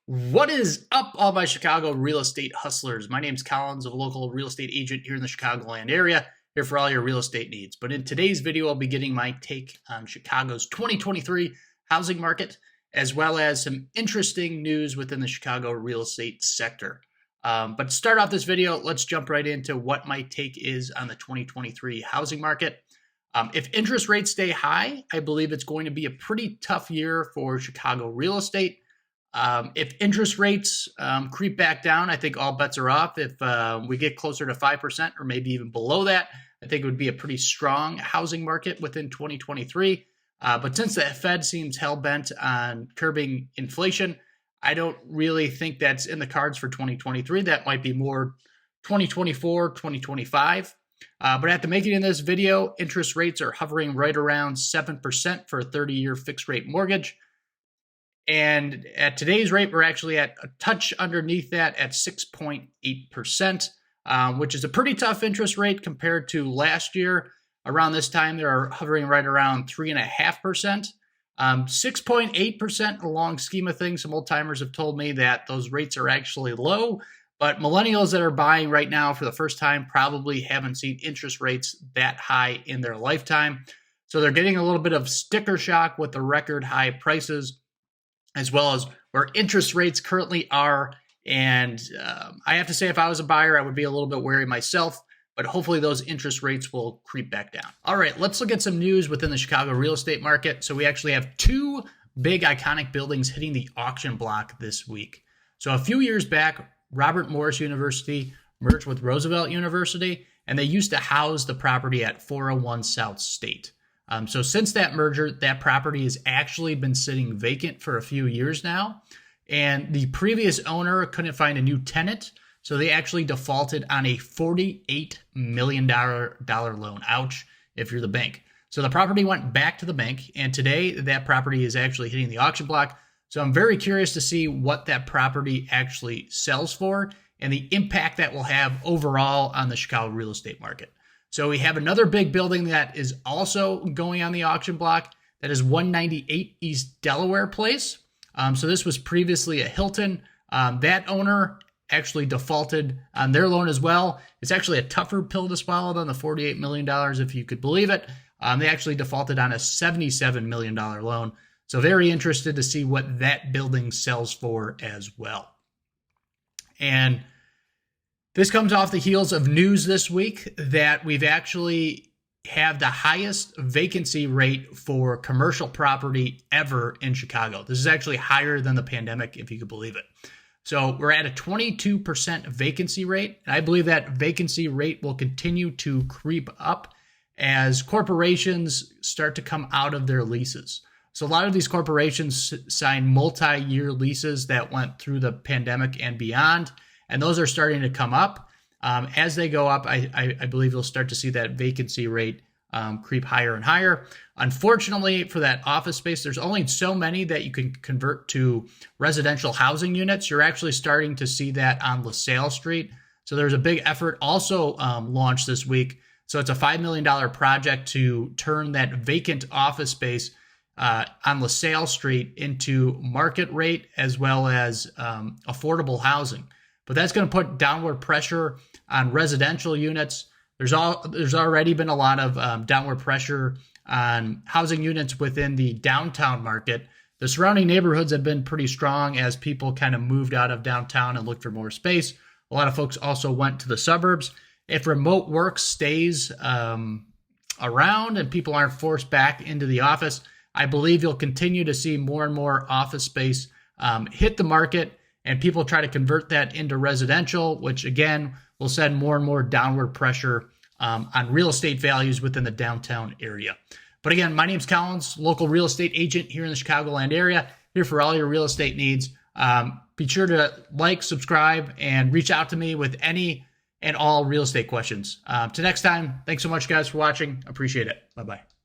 What is up, all my Chicago real estate hustlers? My name's Collins, a local real estate agent here in the Chicagoland area, here for all your real estate needs. But in today's video, I'll be getting my take on Chicago's 2023 housing market, as well as some interesting news within the Chicago real estate sector. But to start off this video, let's jump right into what my take is on the 2023 housing market. If interest rates stay high, I believe it's going to be a pretty tough year for Chicago real estate. If interest rates creep back down, I think all bets are off. If we get closer to 5% or maybe even below that, I think it would be a pretty strong housing market within 2023. But since the Fed seems hell-bent on curbing inflation, I don't really think that's in the cards for 2023. That might be more 2024, 2025. But at the making of this video, interest rates are hovering right around 7% for a 30-year fixed-rate mortgage. And at today's rate, we're actually at a touch underneath that at 6.8%, which is a pretty tough interest rate compared to last year. Around this time, they're hovering right around 3.5%. 6.8% in the long scheme of things. Some old timers have told me that those rates are actually low, but millennials that are buying right now for the first time probably haven't seen interest rates that high in their lifetime. So they're getting a little bit of sticker shock with the record high prices, as well as where interest rates currently are. And I have to say, if I was a buyer, I would be a little bit wary myself, but hopefully those interest rates will creep back down. All right, let's look at some news within the Chicago real estate market. So we actually have two big iconic buildings hitting the auction block this week. So a few years back, Robert Morris University merged with Roosevelt University, and they used to house the property at 401 South State. So since that merger, that property has actually been sitting vacant for a few years now. And the previous owner couldn't find a new tenant, so they actually defaulted on a $48 million loan. Ouch, if you're the bank. So the property went back to the bank, and today that property is actually hitting the auction block. So I'm very curious to see what that property actually sells for and the impact that will have overall on the Chicago real estate market. So we have another big building that is also going on the auction block. That is 198 East Delaware Place. So this was previously a Hilton. That owner actually defaulted on their loan as well. It's actually a tougher pill to swallow than the $48 million, if you could believe it. They actually defaulted on a $77 million loan. So very interested to see what that building sells for as well. And this comes off the heels of news this week that we've actually have the highest vacancy rate for commercial property ever in Chicago. This is actually higher than the pandemic, if you could believe it. So we're at a 22% vacancy rate. And I believe that vacancy rate will continue to creep up as corporations start to come out of their leases. So a lot of these corporations sign multi-year leases that went through the pandemic and beyond. And those are starting to come up. As they go up, I believe you'll start to see that vacancy rate creep higher and higher. Unfortunately, for that office space, there's only so many that you can convert to residential housing units. You're actually starting to see that on LaSalle Street. So there's a big effort also launched this week. So it's a $5 million project to turn that vacant office space on LaSalle Street into market rate as well as affordable housing. But that's going to put downward pressure on residential units. There's already been a lot of downward pressure on housing units within the downtown market. The surrounding neighborhoods have been pretty strong as people kind of moved out of downtown and looked for more space. A lot of folks also went to the suburbs. If remote work stays around and people aren't forced back into the office, I believe you'll continue to see more and more office space hit the market, and people try to convert that into residential, which again will send more and more downward pressure on real estate values within the downtown area. But again, my name's Collins, local real estate agent here in the Chicagoland area, here for all your real estate needs. Be sure to like, subscribe, and reach out to me with any and all real estate questions. Till next time, thanks so much, guys, for watching. Appreciate it. Bye-bye.